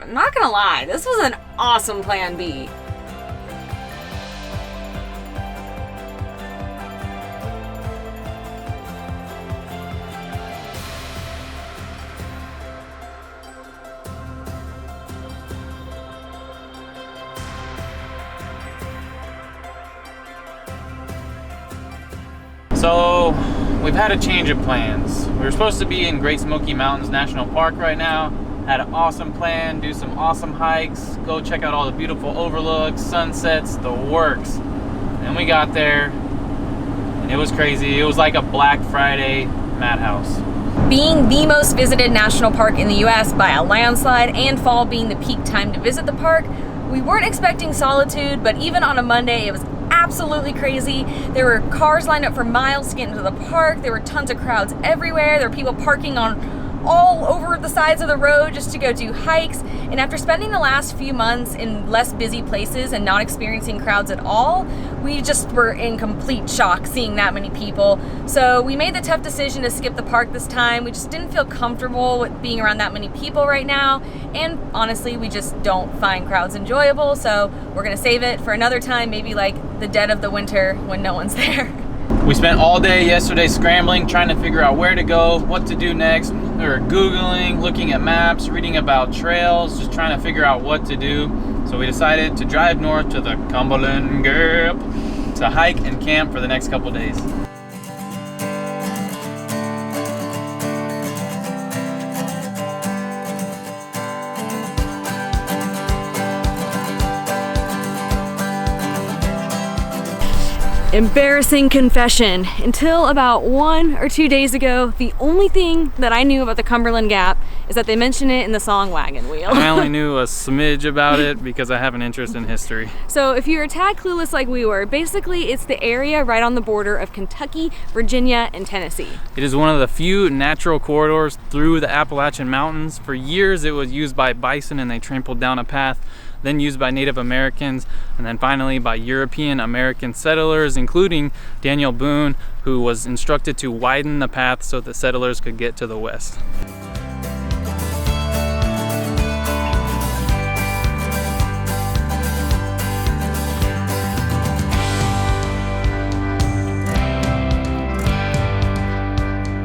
I'm not gonna lie, this was an awesome plan B. So we've had a change of plans. We were supposed to be in Great Smoky Mountains National Park right now. Had an awesome plan, do some awesome hikes, go check out all the beautiful overlooks, sunsets, the works. Then we got there and it was crazy. It was like a Black Friday madhouse. Being the most visited national park in the US by a landslide and fall being the peak time to visit the park, we weren't expecting solitude, but even on a Monday, it was absolutely crazy. There were cars lined up for miles to get into the park. There were tons of crowds everywhere. There were people parking on all over the sides of the road just to go do hikes. And after spending the last few months in less busy places and not experiencing crowds at all, we just were in complete shock seeing that many people. So we made the tough decision to skip the park this time. We just didn't feel comfortable with being around that many people right now. And honestly, we just don't find crowds enjoyable. So we're gonna save it for another time, maybe like the dead of the winter when no one's there. We spent all day yesterday scrambling, trying to figure out where to go, what to do next. We were Googling, looking at maps, reading about trails, just trying to figure out what to do. So we decided to drive north to the Cumberland Gap to hike and camp for the next couple days. Embarrassing confession. Until about 1 or 2 days ago, the only thing that I knew about the Cumberland Gap is that they mention it in the song Wagon Wheel. I only knew a smidge about it because I have an interest in history. So if you're a tad clueless like we were, basically it's the area right on the border of Kentucky, Virginia, and Tennessee. It is one of the few natural corridors through the Appalachian Mountains. For years it was used by bison and they trampled down a path, then used by Native Americans, and then finally by European American settlers, including Daniel Boone, who was instructed to widen the path so the settlers could get to the west.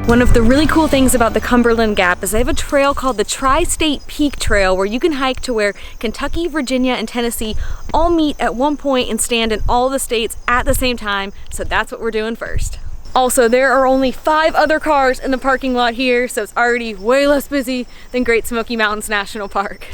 One of the really cool things about the Cumberland Gap is they have a trail called the Tri-State Peak Trail where you can hike to where Kentucky, Virginia, and Tennessee all meet at one point and stand in all the states at the same time. So that's what we're doing first. Also, there are only 5 other cars in the parking lot here, so it's already way less busy than Great Smoky Mountains National Park.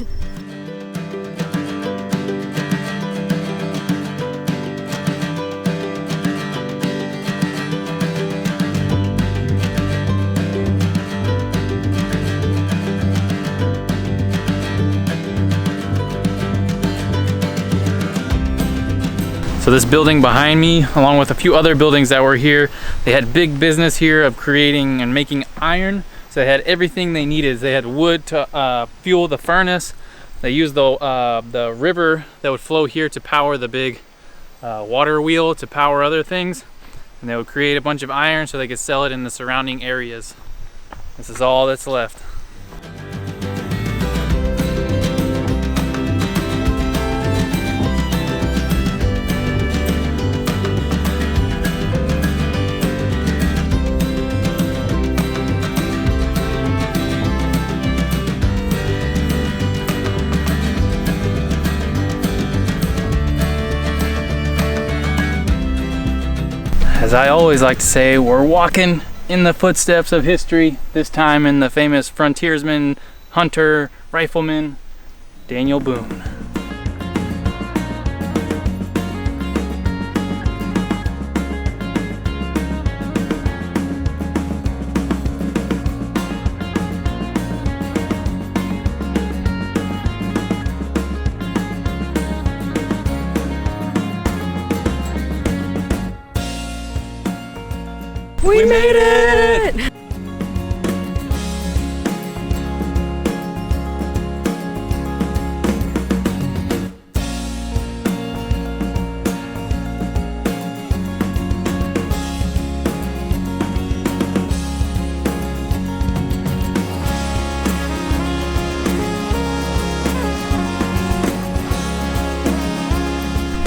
So this building behind me, along with a few other buildings that were here, they had big business here of creating and making iron. So they had everything they needed. They had wood to fuel the furnace. They used the river that would flow here to power the big water wheel to power other things. And they would create a bunch of iron so they could sell it in the surrounding areas. This is all that's left. As I always like to say, we're walking in the footsteps of history, this time in the famous frontiersman, hunter, rifleman, Daniel Boone. We made it!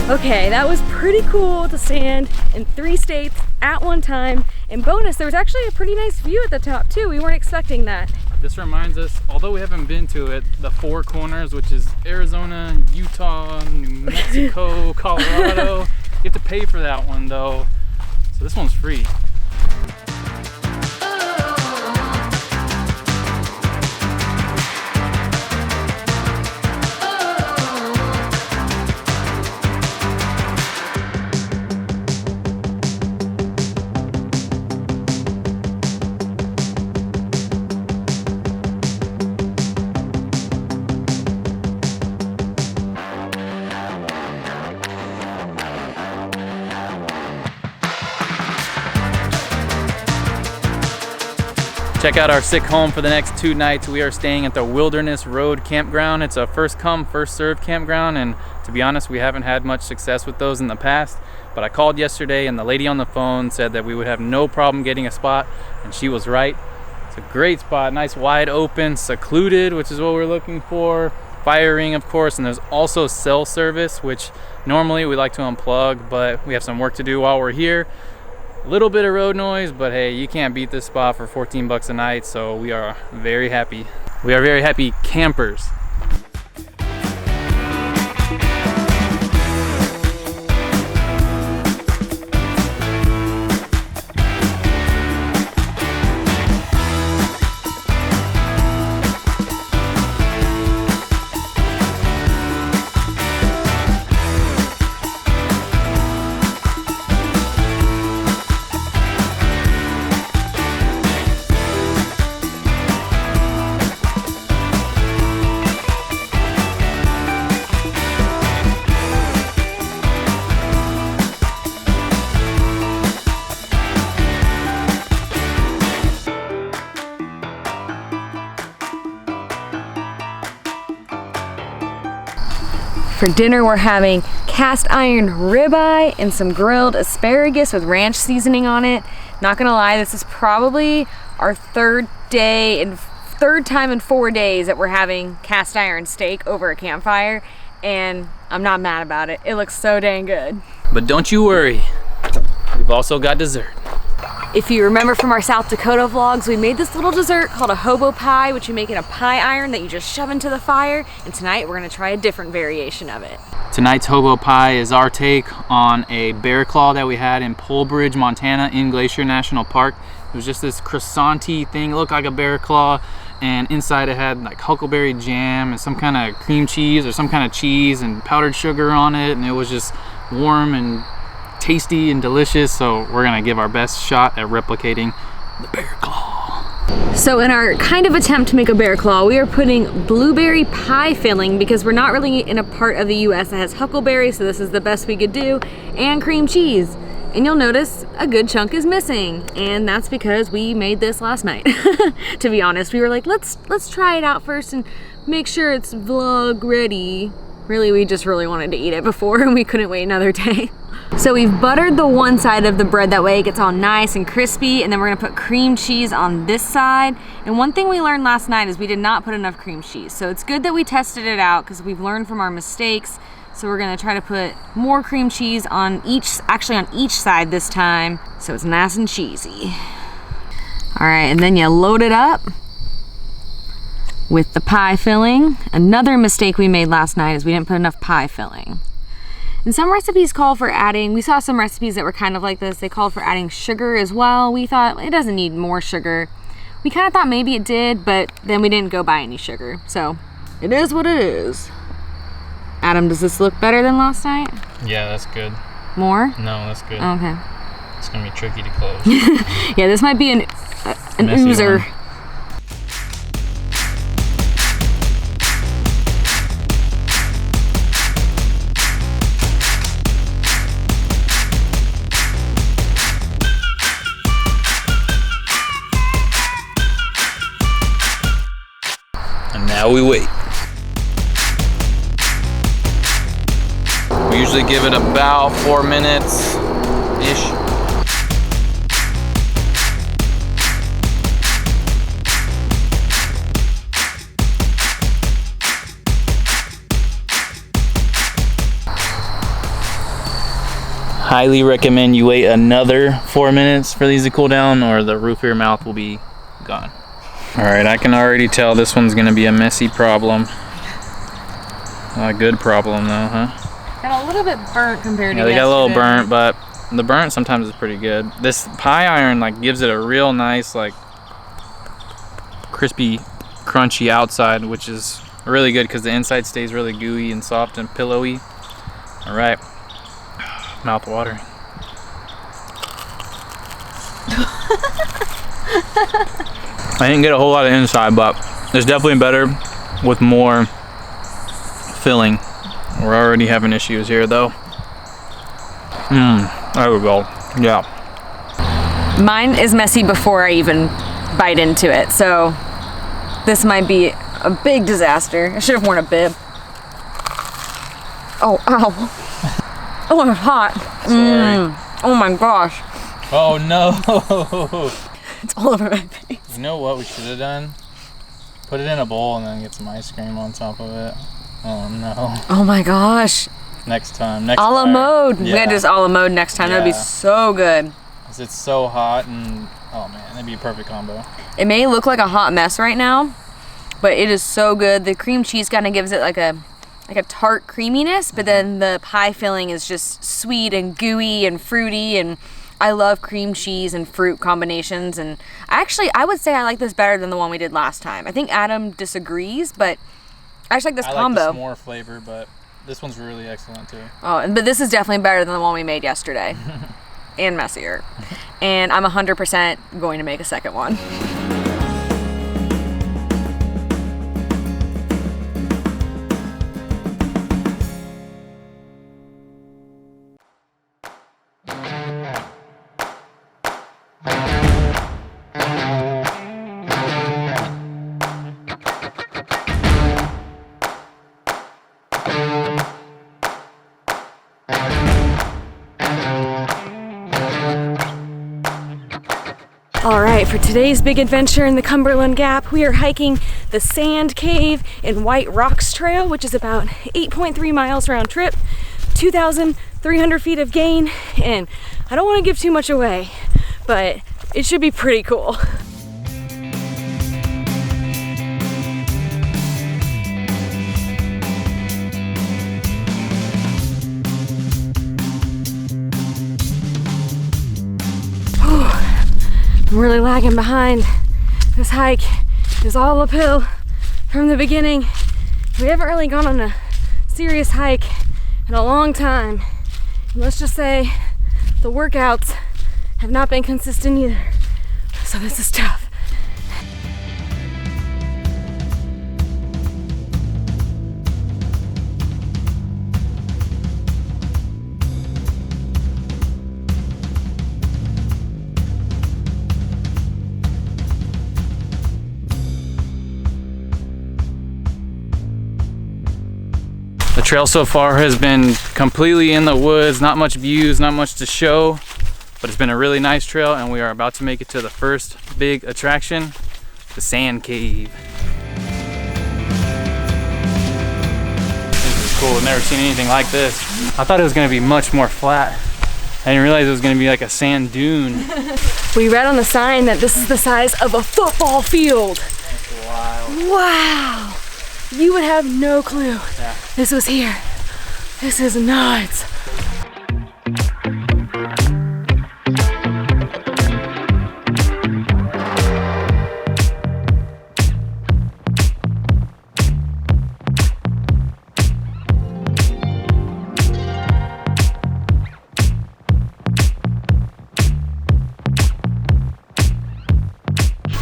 Okay, that was pretty cool to stand in 3 states at one time. And bonus, there was actually a pretty nice view at the top too. We weren't expecting that. This reminds us, although we haven't been to it, the Four Corners, which is Arizona, Utah, New Mexico, Colorado. You have to pay for that one though. So this one's free. Check out our sick home for the next 2 nights. We are staying at the Wilderness Road Campground. It's a first come, first served campground, and to be honest, we haven't had much success with those in the past. But I called yesterday and the lady on the phone said that we would have no problem getting a spot, and she was right. It's a great spot, nice wide open, secluded, which is what we're looking for. Fire ring, of course, and there's also cell service, which normally we like to unplug, but we have some work to do while we're here. A little bit of road noise, but hey, you can't beat this spot for 14 bucks a night, so we are very happy. We are very happy campers. For dinner, we're having cast iron ribeye and some grilled asparagus with ranch seasoning on it. Not gonna lie, this is probably our third time in 4 days that we're having cast iron steak over a campfire, and I'm not mad about it. It looks so dang good. But don't you worry, we've also got dessert. If you remember from our South Dakota vlogs, we made this little dessert called a hobo pie, which you make in a pie iron that you just shove into the fire. And tonight we're gonna try a different variation of it. Tonight's hobo pie is our take on a bear claw that we had in Polbridge, Montana in Glacier National Park. It was just this croissant-y thing, it looked like a bear claw, and inside it had like huckleberry jam and some kind of cream cheese or some kind of cheese and powdered sugar on it, and it was just warm and tasty and delicious. So we're gonna give our best shot at replicating the bear claw. So in our kind of attempt to make a bear claw, we are putting blueberry pie filling because we're not really in a part of the US that has huckleberry, so this is the best we could do, and cream cheese. And you'll notice a good chunk is missing, and that's because we made this last night. To be honest, we were like, let's try it out first and make sure it's vlog ready. Really, we just really wanted to eat it before and we couldn't wait another day. So we've buttered the one side of the bread, that way it gets all nice and crispy, and then we're gonna put cream cheese on this side. And one thing we learned last night is we did not put enough cream cheese. So it's good that we tested it out because we've learned from our mistakes. So we're gonna try to put more cream cheese on each side this time, so it's nice and cheesy. All right, and then you load it up with the pie filling. Another mistake we made last night is we didn't put enough pie filling. And some recipes call for adding, we saw some recipes that were kind of like this, they called for adding sugar as well. We thought it doesn't need more sugar. We kind of thought maybe it did, but then we didn't go buy any sugar. So it is what it is. Adam, does this look better than last night? Yeah, that's good. More? No, that's good. Okay. It's gonna be tricky to close. Yeah, this might be an oozer. One. And now we wait. We usually give it about 4 minutes-ish. highly recommend you wait another 4 minutes for these to cool down, or the roof of your mouth will be gone. All right, I can already tell this one's gonna be a messy problem. Not a good problem though, huh? Got a little bit burnt compared to Yeah, they got a little yesterday. burnt, but the burnt sometimes is pretty good. This pie iron like gives it a real nice like crispy, crunchy outside, which is really good because the inside stays really gooey and soft and pillowy. All right, mouth watering. I didn't get a whole lot of inside, but it's definitely better with more filling. We're already having issues here though. There we go. Yeah. Mine is messy before I even bite into it, so this might be a big disaster. I should have worn a bib. Oh, ow. Oh, it's hot. Sorry. Oh my gosh. Oh no. It's all over my face. You know what we should have done? Put it in a bowl and then get some ice cream on top of it. Oh no. Oh my gosh. Next time. Next A la fire. mode. We Yeah. gotta do this a la mode next time. That'd be Yeah. so good. 'Cause it's so hot and oh man, that'd be a perfect combo. It may look like a hot mess right now, but it is so good. The cream cheese kind of gives it like a tart creaminess, but then the pie filling is just sweet and gooey and fruity, and I love cream cheese and fruit combinations. And I would say I like this better than the one we did last time. I think Adam disagrees, but I just like this combo. I like the s'more flavor, but this one's really excellent too. Oh, but this is definitely better than the one we made yesterday. And messier. And I'm 100% going to make a second one. All right, for today's big adventure in the Cumberland Gap, we are hiking the Sand Cave and White Rocks Trail, which is about 8.3 miles round trip, 2,300 feet of gain, and I don't want to give too much away, but it should be pretty cool. I'm really lagging behind. This hike is all uphill from the beginning. We haven't really gone on a serious hike in a long time. And let's just say the workouts have not been consistent either. So this is tough. The trail so far has been completely in the woods, not much views, not much to show, but it's been a really nice trail, and we are about to make it to the first big attraction, the Sand Cave. This is cool, I've never seen anything like this. I thought it was gonna be much more flat. I didn't realize it was gonna be like a sand dune. We read on the sign that this is the size of a football field. That's wild. Wow. You would have no clue. Yeah. This was here. This is nuts.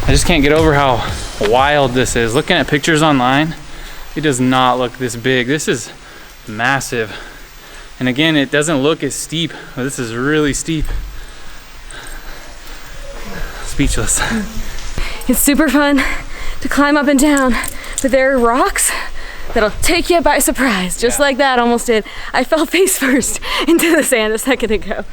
I just can't get over how wild this is. Looking at pictures online, it does not look this big. This is massive. And again, it doesn't look as steep. This is really steep. Speechless. It's super fun to climb up and down, but there are rocks that'll take you by surprise, just like that almost did. I fell face first into the sand a second ago.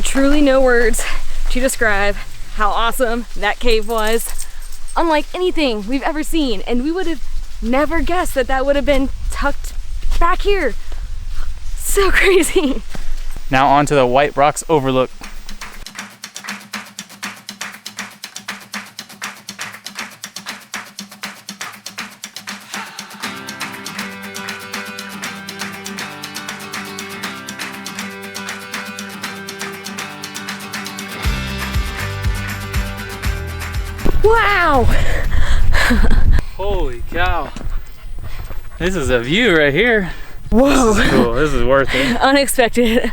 are truly no words to describe how awesome that cave was. Unlike anything we've ever seen, and we would have never guessed that that would have been tucked back here. So crazy. Now on to the White Rocks overlook. Wow! Holy cow. This is a view right here. Whoa! This is cool. This is worth it. Unexpected.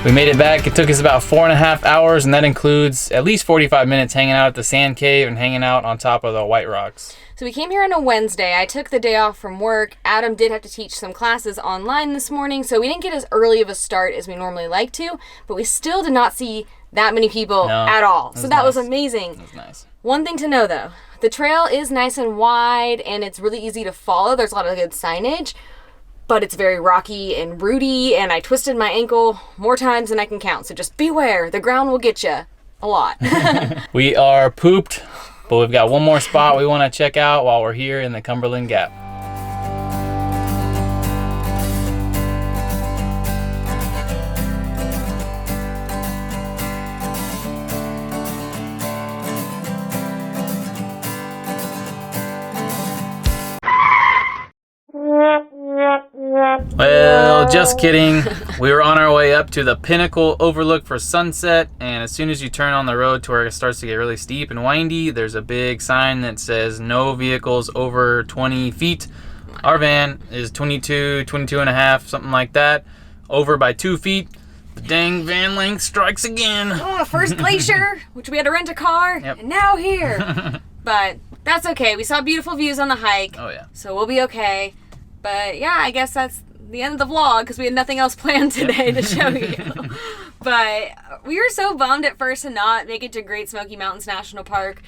We made it back. It took us about 4.5 hours, and that includes at least 45 minutes hanging out at the sand cave and hanging out on top of the White Rocks. So we came here on a Wednesday. I took the day off from work. Adam did have to teach some classes online this morning, so we didn't get as early of a start as we normally like to, but we still did not see that many people at all. So that was amazing. That was nice. One thing to know though, the trail is nice and wide and it's really easy to follow. There's a lot of good signage, but it's very rocky and rooty, and I twisted my ankle more times than I can count. So just beware, the ground will get you a lot. We are pooped, but we've got one more spot we want to check out while we're here in the Cumberland Gap. Well, just kidding. We were on our way up to the pinnacle overlook for sunset, and as soon as you turn on the road to where it starts to get really steep and windy, there's a big sign that says no vehicles over 20 feet. Our van is 22 and a half, something like that, over by 2 feet. The dang van length strikes again. Oh, first glacier, which we had to rent a car, and now here. But that's okay. We saw beautiful views on the hike. Oh yeah. So we'll be okay. But yeah, I guess that's the end of the vlog because we had nothing else planned today to show you. But we were so bummed at first to not make it to Great Smoky Mountains National Park.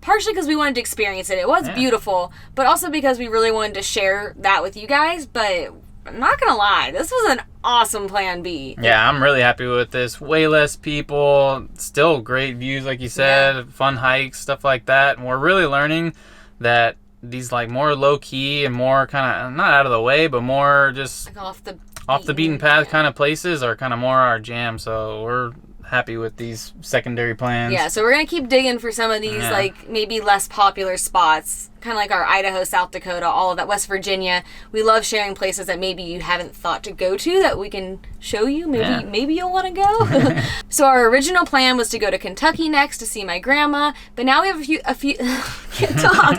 Partially because we wanted to experience it. It was beautiful, but also because we really wanted to share that with you guys. But I'm not gonna lie, this was an awesome plan B. Yeah, I'm really happy with this. Way less people, still great views like you said, fun hikes, stuff like that. And we're really learning that these like more low-key and more kind of not out of the way, but more just like off the beaten path kind of places are kind of more our jam. So we're happy with these secondary plans. Yeah, so we're gonna keep digging for some of these like maybe less popular spots, kind of like our Idaho, South Dakota, all of that, West Virginia. We love sharing places that maybe you haven't thought to go to that we can show you. Maybe you'll want to go. So our original plan was to go to Kentucky next to see my grandma, but now we have a few can't talk.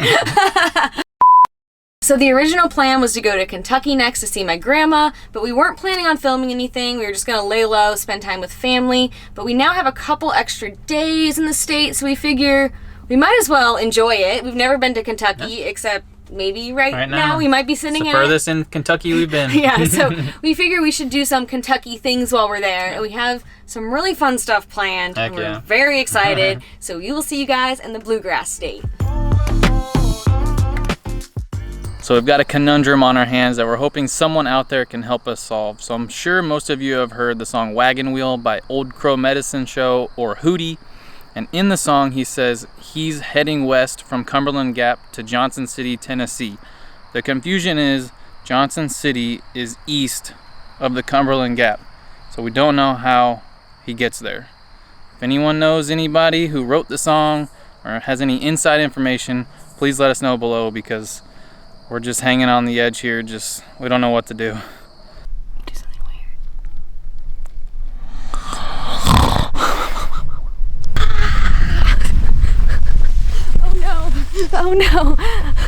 So the original plan was to go to Kentucky next to see my grandma, but we weren't planning on filming anything. We were just gonna lay low, spend time with family. But we now have a couple extra days in the state, so we figure we might as well enjoy it. We've never been to Kentucky except maybe right now we might be sitting in furthest in Kentucky we've been. Yeah, so we figure we should do some Kentucky things while we're there, and we have some really fun stuff planned. Heck and we're yeah. very excited. So we will see you guys in the Bluegrass State. So we've got a conundrum on our hands that we're hoping someone out there can help us solve. So I'm sure most of you have heard the song Wagon Wheel by Old Crow Medicine Show or Hootie. And in the song he says he's heading west from Cumberland Gap to Johnson City, Tennessee. The confusion is Johnson City is east of the Cumberland Gap. So we don't know how he gets there. If anyone knows anybody who wrote the song or has any inside information, please let us know below, because we're just hanging on the edge here. Just, we don't know what to do. Do something weird. Oh no! Oh no!